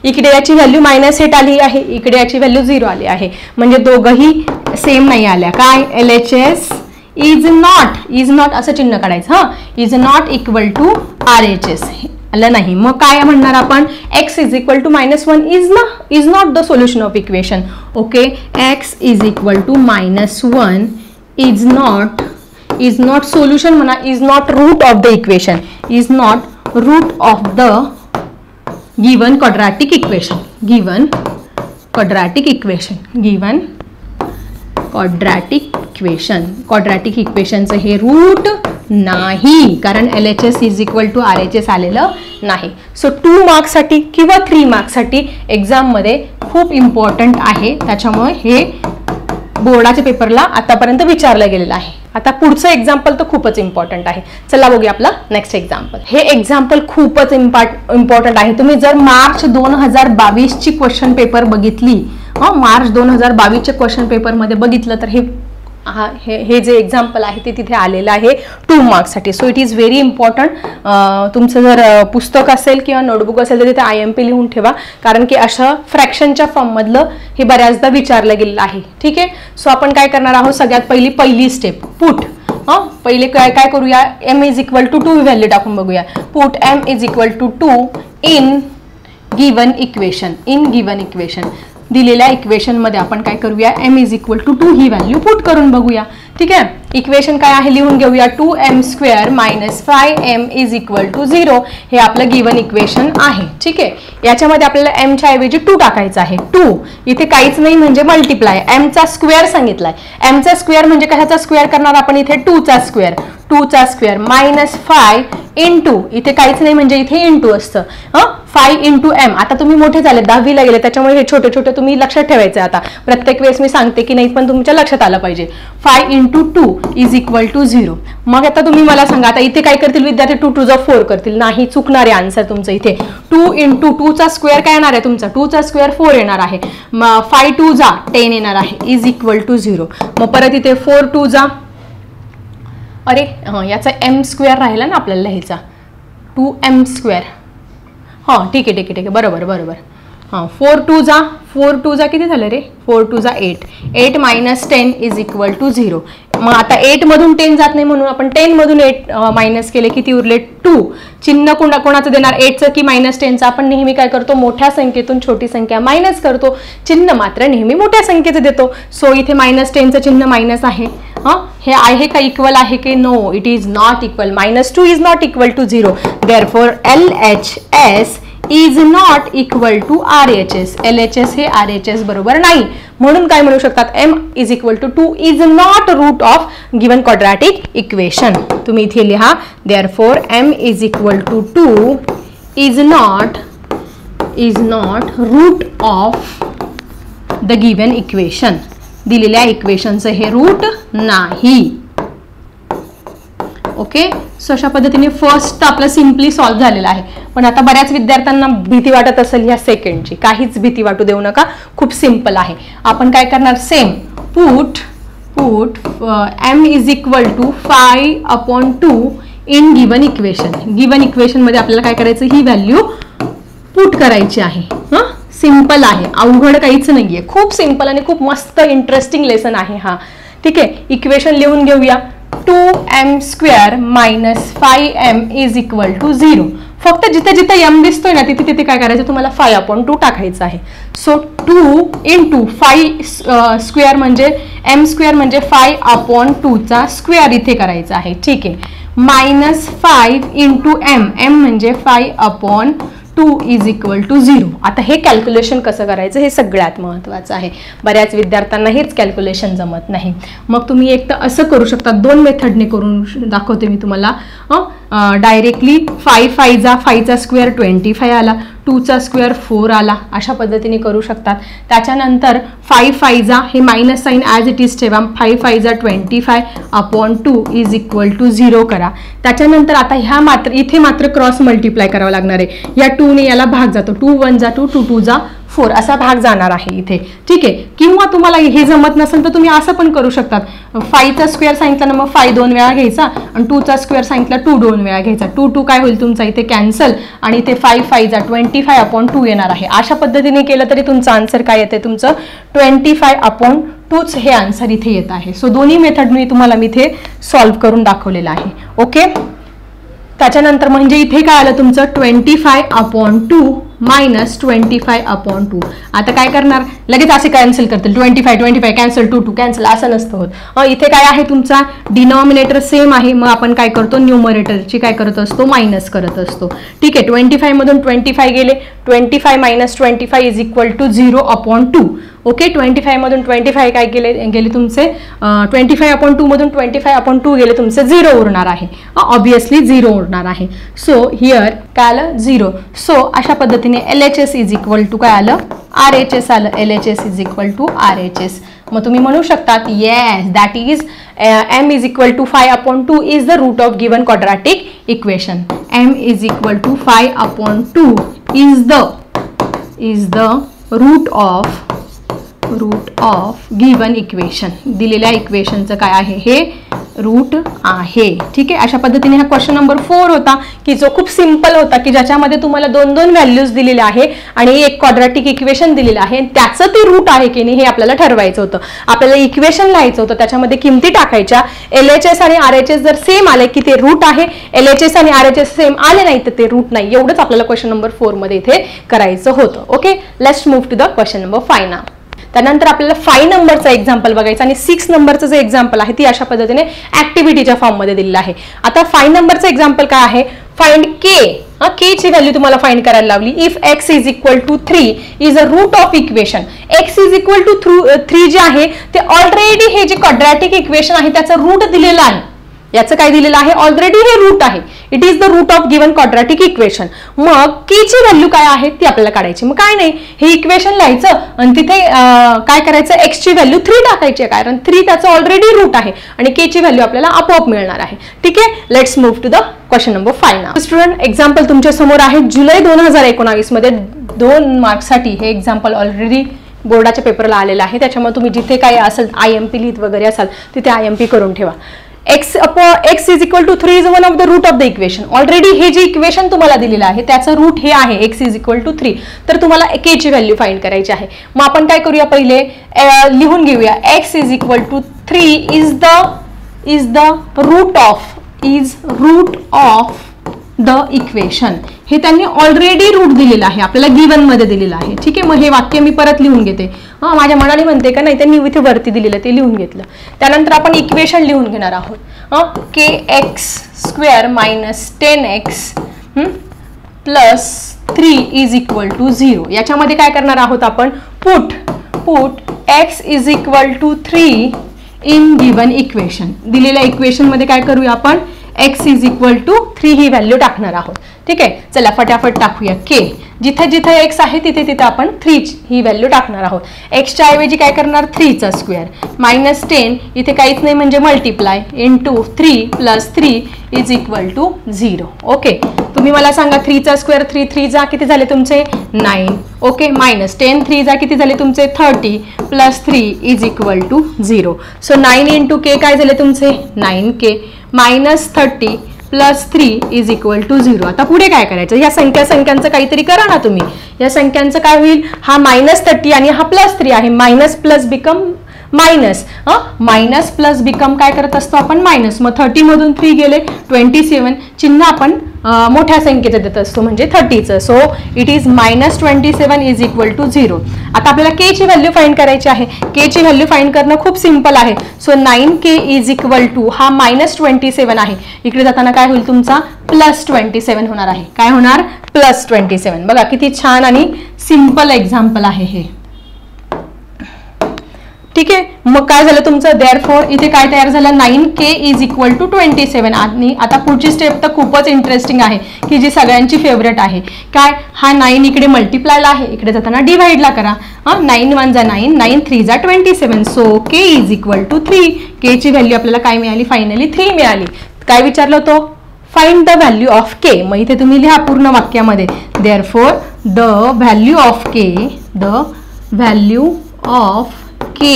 इकडे याची व्हॅल्यू -8 आली आहे, इकडे याची व्हॅल्यू 0 आली आहे, म्हणजे दोघंही सेम नाही आल्या. काय, LHS इज नॉट असं चिन्ह काढायचं. Is not equal to RHS आलं नाही. मग काय म्हणणार आपण, x is equal to -1 is not the solution of equation. Okay, x is equal to -1 is not solution म्हणा, is not root of the equation, is not root of the given quadratic equation. Given quadratic इक्वेशनचं हे root नाही, कारण LHS is equal to RHS आलेलं नाही. So 2 मार्क्ससाठी किंवा 3 मार्क्ससाठी एक्झाममध्ये खूप इम्पॉर्टंट आहे, त्याच्यामुळे हे बोर्डाच्या पेपरला आतापर्यंत विचारलं गेलेलं आहे. आता पुढचं एक्झाम्पल तर खूपच इम्पॉर्टंट आहे. चला बघूया आपलं नेक्स्ट एक्झाम्पल. हे एक्झाम्पल खूपच इम्पॉर्टंट आहे. तुम्ही जर मार्च 2022 ची क्वेश्चन पेपर बघितली, मार्च 2022 च्या क्वेश्चन पेपरमध्ये बघितलं तर हे जे एक्झाम्पल आहे ते तिथे आलेलं आहे 2 मार्क्ससाठी. So it is very important. तुमचं जर पुस्तक असेल किंवा नोटबुक असेल तर तिथे IMP लिहून ठेवा, कारण की अशा फ्रॅक्शनच्या फॉर्ममधलं हे बऱ्याचदा विचारलं गेलेलं आहे. ठीक आहे, सो आपण काय करणार आहोत, सगळ्यात पहिली स्टेप पुट. पहिले काय करूया, m is equal to 2 value टाकून बघूया. Put m is equal to 2 in given equation. दिलेल्या इक्वेशन मध्ये आपण काय करूया, m इज इक्वल टू 2 ही व्हॅल्यू पुट करून बघूया. ठीक आहे, इक्वेशन काय आहे लिहून घेऊया, 2m² - 5m is equal to 0. हे आपलं गिवन इक्वेशन आहे. ठीक आहे, याच्यामध्ये आपल्याला m च्या ऐवजी 2 टाकायचं आहे. 2 इथे काहीच नाही म्हणजे मल्टिप्लाय, m चा स्क्वेअर सांगितलाय. m चा स्क्वेअर म्हणजे कशाचा स्क्वेअर करणार आपण इथे, 2 चा स्क्वेअर -5 × इथे काहीच नाही म्हणजे इथे इंटू असतं. 5 इंटू एम. आता तुम्ही मोठे झाले, 10वीला गेले, त्याच्यामुळे हे छोटे छोटे तुम्ही लक्षात ठेवायचे. आता प्रत्येक वेळेस मी सांगते की नाही, पण तुमच्या लक्षात आलं पाहिजे. 5 इंटू 2 इज इक्वल टू 0. मग आता तुम्ही मला सांगा, आता इथे काय करतील विद्यार्थी, 2 टू 4 करतील. नाही, चुकणार आहे आन्सर तुमचं इथे. 2 इंटू 2 चा स्क्वेअर काय येणार आहे तुमचा, 2 चा स्क्वेअर 4 येणार आहे. 5 2 जा 10 येणार आहे, इज इक्वल टू 0. मग परत इथे 4 2 जा, अरे याचा एम स्क्वेअर राहिला ना आपल्याला लिहायचा, 2m स्क्वेअर. हां ठीक आहे ठीक आहे ठीक आहे, बरोबर बरोबर. हां 4 2 जा किती झालं रे, 4 2 जा 8. 8 मायनस 10 इज इक्वल टू 0. मग आता 8 मधून 10 जात नाही, म्हणून आपण 10 मधून 8 मायनस केले, किती उरले 2. चिन्ह कोणाचं देणार, 8चं की मायनस 10चं. आपण नेहमी काय करतो, मोठ्या संख्येतून छोटी संख्या मायनस करतो, चिन्ह मात्र नेहमी मोठ्या संख्येचं देतो. सो इथे मायनस 10चं चिन्ह मायनस आहे. हे आहे का इक्वल आहे की, no it is not equal. -2 is not equal to 0. Therefore LHS is not equal to RHS. LHS हे RHS बरोबर नाही. म्हणून काय म्हणू शकतात, m is equal to 2 is not root of given quadratic equation. तुम्ही इथे लिहा, therefore m is equal to 2 is not root of the given equation. दिलेल्या इक्वेशनचं हे रूट नाही. ओके, सो अशा पद्धतीने फर्स्ट आपलं सिम्पली सॉल्व्ह झालेलं आहे. पण आता बऱ्याच विद्यार्थ्यांना भीती वाटत असेल ह्या सेकंडची. काहीच भीती वाटू देऊ नका, खूप सिम्पल आहे. आपण काय करणार, same put m is equal to 5/2 in given equation. Given equation मध्ये आपल्याला काय करायचं, ही व्हॅल्यू पुट करायची आहे. सिंपल आहे, अवघड काहीच नाहीये, खूप सिंपल आणि खूप मस्त इंटरेस्टिंग लेसन आहे हा. ठीक आहे, इक्वेशन लिहून घेऊया. 2m square minus 5m is equal to 0. फक्त जिथे जिथे m दिसतोय ना, तिथे तिथे काय करायचं, तुम्हाला 5/2 टाकायचं आहे. सो 2 इंटू 5 स्क्वेअर म्हणजे m स्क्वेअर म्हणजे 5/2 चा स्क्वेअर इथे करायचा आहे. ठीक आहे, -5 इंटू m म्हणजे 5/2 इज इक्वल टू 0. आता हे कॅल्क्युलेशन कसं करायचं हे सगळ्यात महत्त्वाचं आहे. बऱ्याच विद्यार्थ्यांना हेच कॅल्क्युलेशन जमत नाही. मग तुम्ही एक तर असं करू शकता, 2 मेथडने करून दाखवते मी तुम्हाला. डायरेक्टली 5 जा 5 चा स्क्वेअर 25 आला, 2 चा स्क्वेअर 4 आला, अशा पद्धतीने करू शकतात. त्याच्यानंतर 5 जा हे minus sign as it is ठेवा, 5 जा 25/2 इज इक्वल टू 0 करा. त्याच्यानंतर आता ह्या मात्र इथे मात्र क्रॉस मल्टिप्लाय करावं लागणार आहे. या 2 ने याला भाग जातो, 2 1 जा 2, 2 2 जा 4 असा भाग जाणार आहे इथे. ठीक आहे, किंवा तुम्हाला हे जमत नसेल तर तुम्ही असं पण करू शकतात. 5 चा स्क्वेअर सांगितला ना, मग 5 2 वेळा घ्यायचा, आणि 2 चा स्क्वेअर सांगितला 2 2 वेळा घ्यायचा. 2 2 काय होईल तुमचा इथे कॅन्सल, आणि इथे 5 जा 25/2 येणार आहे. अशा पद्धतीने केलं तरी तुमचं आन्सर काय येते, तुमचं 25/2च हे आन्सर इथे येत आहे. सो दोन्ही मेथडने तुम्हाला मी इथे सॉल्व्ह करून दाखवलेलं आहे. ओके, त्याच्यानंतर म्हणजे इथे काय आलं तुमचं 25/2 मायनस 25/2. आता काय करणार, लगेच असे कॅन्सल करतील, 25 कॅन्सल, 2 2 कॅन्सल, असं नसतं होत. इथे काय आहे तुमचा डिनॉमिनेटर सेम आहे, मग आपण काय करतो, न्यूमरेटरची काय करत असतो, मायनस करत असतो. ठीक आहे, 25 मधून 25 गेले, 25 minus 25 is equal to 0/2. Okay, 25 मधून 25 काय गेले तुमचे, 25/2 मधून 25/2 गेले तुमचे 0 उरणार आहे. ऑब्विसली 0 उरणार आहे. सो हिअर काय आलं 0. सो अशा पद्धतीने LHS इज इक्वल टू काय आलं, RHS आलं. LHS is equal to RHS. मग तुम्ही म्हणू शकतात, yes that is m is equal to 5/2 is the root of given quadratic equation. m is equal to 5/2 is the root of given equation. दिलेल्या इक्वेशनचं काय आहे, हे रूट आहे. ठीक आहे, अशा पद्धतीने हा क्वेश्चन नंबर 4 होता, की जो खूप सिंपल होता, की ज्याच्यामध्ये तुम्हाला 2 व्हॅल्यूज दिलेले आहे आणि एक क्वाड्रॅटिक इक्वेशन दिलेलं आहे, त्याचं ते रूट आहे की नाही हे आपल्याला ठरवायचं होतं. आपल्याला इक्वेशन लिहायचं होतं, त्याच्यामध्ये किमती टाकायच्या. LHS आणि RHS जर सेम आले की ते रूट आहे, LHS आणि RHS सेम आले नाही तर ते रूट नाही. एवढंच आपल्याला क्वेश्चन नंबर 4 मध्ये इथे करायचं होतं. Okay, let's move to the question number 5 now. त्यानंतर आपल्याला 5 नंबरचा एक्झाम्पल बघायचा, आणि 6 नंबरचं जे एक्झाम्पल आहे ती अशा पद्धतीने ऍक्टिव्हिटीच्या फॉर्ममध्ये दिलेलं आहे. आता 5 नंबरचं एक्झाम्पल काय आहे, फाइंड के ची व्हॅल्यू तुम्हाला फाइंड करायला लावली. If x is equal to 3 is a root of equation. x is equal to 3 जे आहे ते ऑलरेडी हे जे क्वाड्रॅटिक इक्वेशन आहे त्याचं रूट दिलेलं आहे. याचं काय दिलेलं आहे, ऑलरेडी हे रूट आहे, it is the root of given quadratic equation. मग के ची व्हॅल्यू काय आहे ती आपल्याला काढायची. मग काय नाही, हे इक्वेशन लिहायचं आणि तिथे काय करायचं, एक्स ची व्हॅल्यू 3 टाकायची, कारण 3 त्याचं ऑलरेडी रूट आहे आणि के ची व्हॅल्यू आपल्याला आपोआप मिळणार आहे. ठीक आहे, let's move to the question number 5 now. Student, example तुमच्या समोर आहे. जुलै 2019 मध्ये 2 मार्क्ससाठी हे एक्झाम्पल ऑलरेडी बोर्डाच्या पेपरला आलेलं आहे. त्याच्यामुळे तुम्ही जिथे काय असेल IMP लिहित वगैरे असाल तिथे IMP करून ठेवा. x is equal to 3 is one of the root of the equation. Already हे जे इक्वेशन तुम्हाला दिलेलं आहे त्याचं रूट हे आहे x is equal to 3. तर तुम्हाला k ची व्हॅल्यू फाइंड करायची आहे. मग आपण काय करूया, पहिले लिहून घेऊया. x is equal to 3 is the root of the equation. हे त्यांनी ऑलरेडी रूट दिलेलं आहे, आपल्याला गिवन मध्ये दिलेलं आहे. ठीक आहे, मग हे वाक्य मी परत लिहून घेते. माझ्या मनाने म्हणते का नाही, त्यांनी इथे वरती दिलेलं ते लिहून घेतलं. त्यानंतर आपण इक्वेशन लिहून घेणार आहोत. kx² minus 10x plus 3 is equal to 0. याच्यामध्ये काय करणार आहोत आपण, put x is equal to 3 in given equation. दिलेल्या इक्वेशन मध्ये काय करूया आपण, x इज इक्वल टू 3 ही व्हॅल्यू टाकणार आहोत. ठीक आहे, चला फटाफट टाकूया. k जिथे जिथे x आहे तिथे तिथे आपण 3 ही व्हॅल्यू टाकणार आहोत. x च्या ऐवजी काय करणार, 3 चा स्क्वेअर मायनस 10 इथे काहीच नाही म्हणजे multiply into 3 plus 3 is equal to 0. Okay, तुम्ही मला सांगा 3 चा स्क्वेअर 3 जा किती झाले तुमचे 9. ओके, मायनस 10 3 जा किती झाले तुमचे 30 plus 3 is equal to 0. So 9 into k काय झाले तुमचे 9k minus 30 plus 3 is equal to 0. आता पुढे काय करायचं, या संख्यांचं काहीतरी करा ना तुम्ही. या संख्यांचं काय होईल, हा मायनस 30 आणि हा प्लस 3 आहे. Minus plus become minus, minus plus become काय करत असतो आपण मायनस. मग 30 मधून 3 गेले 27, चिन्ह आपण मोठ्या संख्येचं देत असतो म्हणजे 30चं. So it is minus 27 is equal to 0. आता आपल्याला के ची व्हॅल्यू फाइंड करायची आहे. के ची व्हॅल्यू फाइंड करणं खूप सिंपल आहे. So 9k is equal to हा मायनस 27 आहे, इकडे जाताना काय होईल तुमचा प्लस 27 होणार आहे. काय होणार, प्लस 27. बघा किती छान आणि सिंपल एक्झाम्पल आहे हे. ठीक आहे, मग काय झालं तुमचं, देअरफॉर इथे काय तयार झालं, 9k इज इक्वल टू 27. आणि आता पुढची स्टेप तर खूपच इंटरेस्टिंग आहे की जी सगळ्यांची फेवरेट आहे. काय, हा 9 इकडे मल्टिप्लायला आहे, इकडे जाताना डिवाइडला करा. 9 1 जा 9, 9 3 जा 27. So k is equal to 3. k ची व्हॅल्यू आपल्याला काय मिळाली, फायनली 3 मिळाली. काय विचारलं होतं, find the value of k. मग इथे तुम्ही लिहा पूर्ण वाक्यामध्ये, therefore the value of k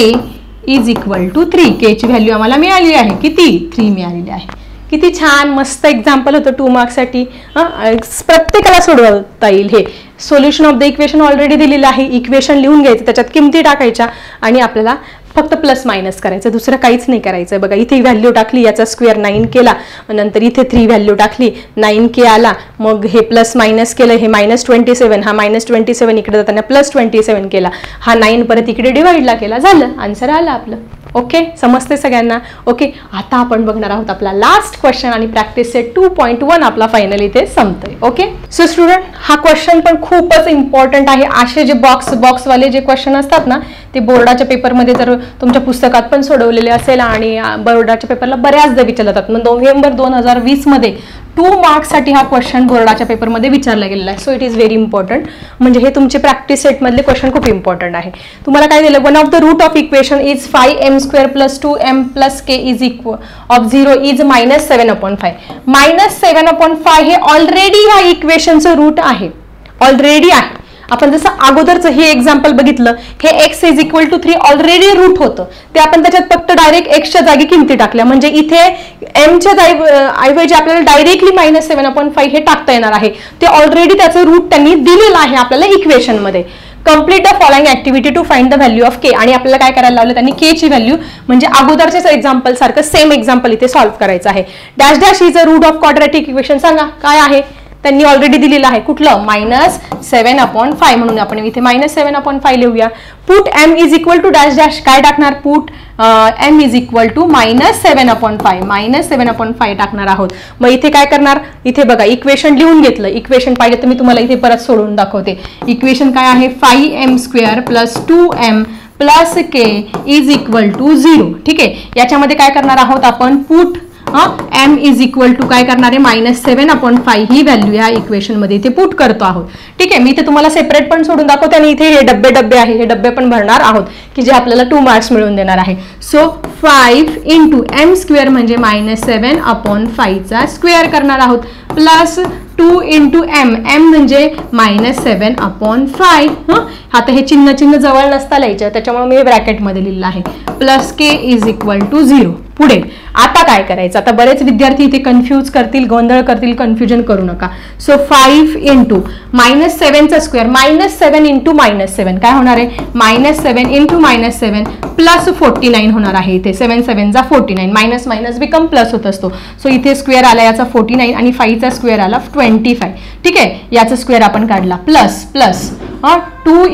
is equal to 3. K ची व्हॅल्यू आम्हाला मिळाली आहे किती, 3 मिळालेली आहे. किती छान मस्त एक्झाम्पल होतं 2 मार्क्ससाठी. प्रत्येकाला सोडवता येईल. हे solution of the equation already दिलेलं आहे. इक्वेशन लिहून घ्यायचं, त्याच्यात किमती टाकायच्या आणि आपल्याला फक्त प्लस मायनस करायचं, दुसरं काहीच नाही करायचं. बघा इथे व्हॅल्यू टाकली, याचा स्क्वेअर 9 केला, नंतर इथे 3 व्हॅल्यू टाकली, 9k आला, मग हे प्लस मायनस केलं, हे मायनस 27, हा मायनस 27 इकडे जाताना प्लस 27 केला, हा 9 परत इकडे डिवाइडला केला, झालं आन्सर आलं आपलं. ओके, समजते सगळ्यांना. ओके, आता आपण बघणार आहोत आपला लास्ट क्वेश्चन आणि प्रॅक्टिस सेट 2.1 आपला फायनली इथे संपतोय. ओके, सो स्टुडंट, हा क्वेश्चन पण खूपच इम्पॉर्टंट आहे. असे जे बॉक्सवाले जे क्वेश्चन असतात ना, ते बोर्डाच्या पेपरमध्ये जर तुमच्या पुस्तकात पण सोडवलेले असेल आणि बोर्डाच्या पेपरला बऱ्याचदा विचारले जातात. मग नोव्हेंबर 2020 मध्ये 2 मार्क्ससाठी हा क्वेश्चन बोर्डाच्या पेपरमध्ये विचारला गेलेला आहे. So it is very important. म्हणजे हे तुमचे प्रॅक्टिस सेटमधले क्वेश्चन खूप इम्पॉर्टंट आहे. तुम्हाला काय दिलं, one of the root of equation is 5m² plus 2m plus k is equal of 0 इज मायनस 7/5. मायनस 7/5 हे ऑलरेडी ह्या इक्वेशनचं रूट आहे, ऑलरेडी आहे. आपण जसं अगोदरचं हे एक्झाम्पल बघितलं, हे x is equal to 3 already root होतं, ते आपण त्याच्यात फक्त डायरेक्ट एक्सच्या जागी किमती टाकल्या, म्हणजे इथे एमच्या ऐवजी आपल्याला डायरेक्टली मायनस 7/5 हे टाकता येणार आहे. ते ऑलरेडी त्याचं रूट त्यांनी दिलेलं आहे आपल्याला इक्वेशनमध्ये. Complete the following activity to find the value of k. आणि आपल्याला काय करायला लावलं त्यांनी, k ची व्हॅल्यू म्हणजे अगोदरच्याच एक्झाम्पल सारखं सेम एक्झाम्पल इथे सॉल्व्ह करायचं आहे. Dash dash is a root of quadratic equation. सांगा काय आहे, त्यांनी ऑलरेडी दिलेलं आहे कुठलं, मायनस 7/5 म्हणून आपण इथे मायनस 7/5 लिहूया. Put m is equal to dash dash, काय टाकणार, put m is equal to minus 7/5, minus 7/5 टाकणार आहोत. मग इथे काय करणार, इथे बघा इक्वेशन लिहून घेतलं. इक्वेशन पाहिजे तर मी तुम्हाला इथे परत सोडून दाखवते. इक्वेशन काय आहे, 5m² plus 2m plus k is equal to 0. ठीक आहे, याच्यामध्ये काय करणार आहोत आपण, put m is equal to काय करणार आहे -7/5 ही व्हॅल्यू या इक्वेशन मध्ये इथे पुट करतो आहोत. ठीक आहे, मी इथे तुम्हाला सेपरेट पण सोडून दाखवते आणि इथे हे डब्बे आहे, हे डब्बे पण भरणार आहोत की जे आपल्याला 2 मार्क्स मिळवून देणार आहे. सो 5 × m² म्हणजे -7/5 चा स्क्वेअर करणार आहोत प्लस 2 × m म्हणजे -7/5. आता हे चिन्ह जवळ नसता लिहायचं, त्याच्यामुळे मी ब्रॅकेटमध्ये लिहिलं आहे plus k is equal to 0. पुढे आता काय करायचं, आता बरेच विद्यार्थी इथे कन्फ्यूज करतील, गोंधळ करतील, कन्फ्युजन करू नका. सो 5 × -7 चा स्क्वेअर -7 × -7 काय होणार आहे -7 × -7 प्लस 49 होणार आहे. इथे 7 7 जा 49, मायनस मायनस बिकम प्लस होत असतो. सो इथे स्क्वेअर आला याचा 49 आणि 5 चा स्क्वेअर आला 25. ठीक आहे, याचा स्क्वेअर आपण काढला प्लस 2 ×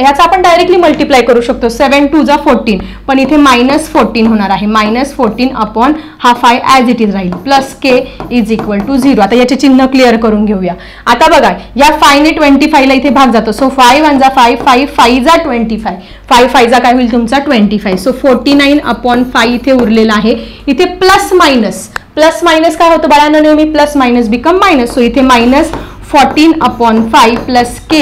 याचा आपण डायरेक्टली मल्टिप्लाय करू शकतो. 7 2 जा 14, पण इथे -14 होणार आहे. -14 हा 5 ॲज इट इज राहील plus k is equal to 0. आता याचे चिन्ह क्लिअर करून घेऊया. आता बघा या 5 ने 25 ला इथे भाग जातो. सो 5 1 जा 5, 5 5 जा 25, 5 5 जा काय होईल तुमचा 25. सो 49/5 इथे उरलेला आहे. इथे प्लस मायनस काय होतं बाळांनो, नेहमी plus minus become minus. So इथे -14/5 plus k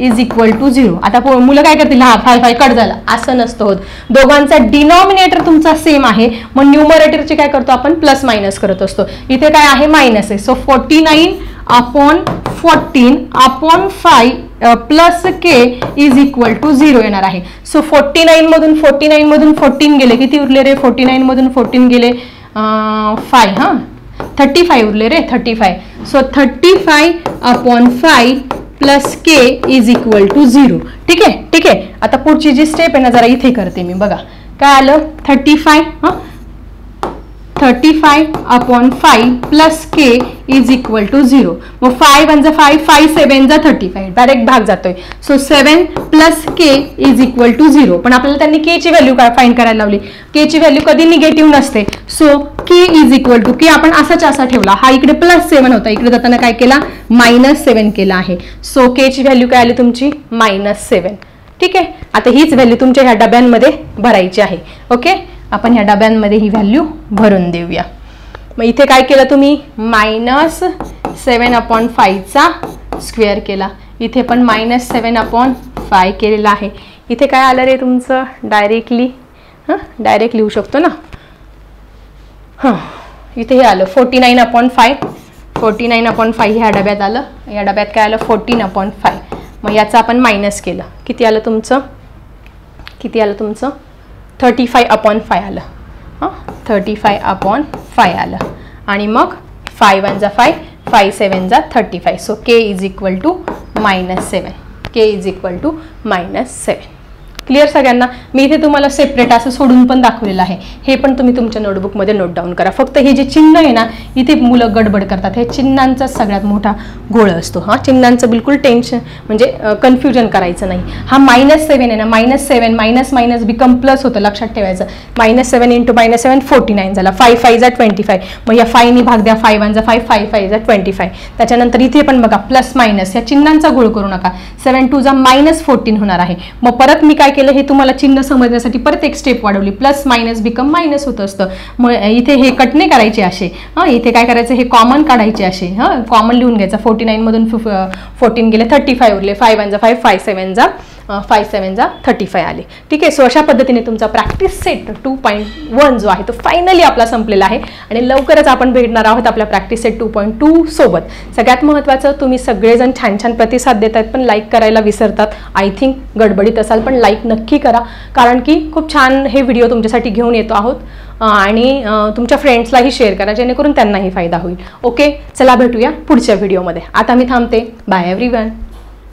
is equal to 0. आता मुलं काय करतील, हा 5 कट झाला, असं नसतं होत. दोघांचा डिनॉमिनेटर तुमचा सेम आहे, मग न्यूमरेटरचे काय करतो आपण प्लस मायनस करत असतो. इथे काय आहे मायनस आहे. So 49/14/5 plus k is equal to 0 येणार आहे. सो 49 मधून 14 गेले, किती उरले रे 49 मधून 14 गेले 5, 35 उरले रे 35. So 35/5 plus k is equal to 0. ठीक आहे. आता पुढची जी स्टेप आहे ना जरा इथे करते मी. बघा काय आलं 35/5 plus k is equal to 0. मग 5 1 जा 5, 5 7 जा 35, डायरेक्ट भाग जातोय. So 7 plus k is equal to 0. पण आपल्याला त्यांनी k ची व्हॅल्यू फाइंड करायला लावली. k ची व्हॅल्यू कधी निगेटिव्ह नसते. So k is equal to k आपण असा ठेवला. हा इकडे +7 होता, इकडे जाताना काय केला -7 केला आहे. सो k ची व्हॅल्यू काय आली तुमची -7. ठीक आहे, आता हीच व्हॅल्यू तुमच्या ह्या डब्यांमध्ये भरायची आहे. ओके, आपण ह्या डब्यांमध्ये ही व्हॅल्यू भरून देऊया. मग इथे काय केलं तुम्ही -7/5 चा स्क्वेअर केला. इथे पण -7/5 केलेला आहे. इथे काय आलं रे तुमचं डायरेक्टली लिहू शकतो ना. इथे हे आलं 49/5 ह्या डब्यात आलं. या डब्यात काय आलं 14/5. मग याचं आपण मायनस केलं. किती आलं तुमचं 35/5 आलं. 35/5 आलं. आणि मग 5 1 जा 5, 5 7 जा 35. So k is equal to -7. Clear सगळ्यांना. मी इथे तुम्हाला सेपरेट असं सोडून पण दाखवलेलं आहे. हे पण तुम्ही तुमच्या नोटबुकमध्ये नोट डाऊन करा. फक्त हे जे चिन्ह आहे ना इथे मुलं गडबड करतात. हे चिन्हांचा सगळ्यात मोठा घोळ असतो. चिन्हांचं बिलकुल टेन्शन म्हणजे कन्फ्युजन करायचं नाही. हा -7 आहे ना, -7 मायनस बिकम प्लस होतं, लक्षात ठेवायचं. -7 × -7 49 झाला. 5 5 जा 25. मग या 5 नी भाग द्या. 5 1 जा 5, 5 5 जा 25. त्याच्यानंतर इथे पण बघा प्लस मायनस, या चिन्हांचा घोळ करू नका. 7 2 जा -14 होणार आहे. मग परत मी काय केलं, हे तुम्हाला चिन्ह समजण्यासाठी परत एक स्टेप वाढवली. प्लस मायनस बिकम मायनस होत असतं. मग इथे हे कट नाही करायचे असे. इथे काय करायचं, हे कॉमन काढायचे असे. कॉमन लिहून घ्यायचं. 49 मधून 14 गेले, 35 उरले. 5 1 जा 5, 5 7 जा 35 आले. ठीक आहे. सो अशा पद्धतीने तुमचा प्रॅक्टिस सेट 2.1 जो आहे तो फायनली आपला संपलेला आहे. आणि लवकरच आपण भेटणार आहोत आपल्या प्रॅक्टिस सेट 2.2 सोबत. सगळ्यात महत्त्वाचं, तुम्ही सगळेजण छान प्रतिसाद देत आहेत, पण लाईक करायला विसरतात. आय थिंक गडबडीत असाल, पण लाईक नक्की करा, कारण की खूप छान हे व्हिडिओ तुमच्यासाठी घेऊन येतो आहोत. आणि तुमच्या फ्रेंड्सलाही शेअर करा, जेणेकरून त्यांनाही फायदा होईल. ओके, चला भेटूया पुढच्या व्हिडिओमध्ये. आता मी थांबते. Bye everyone.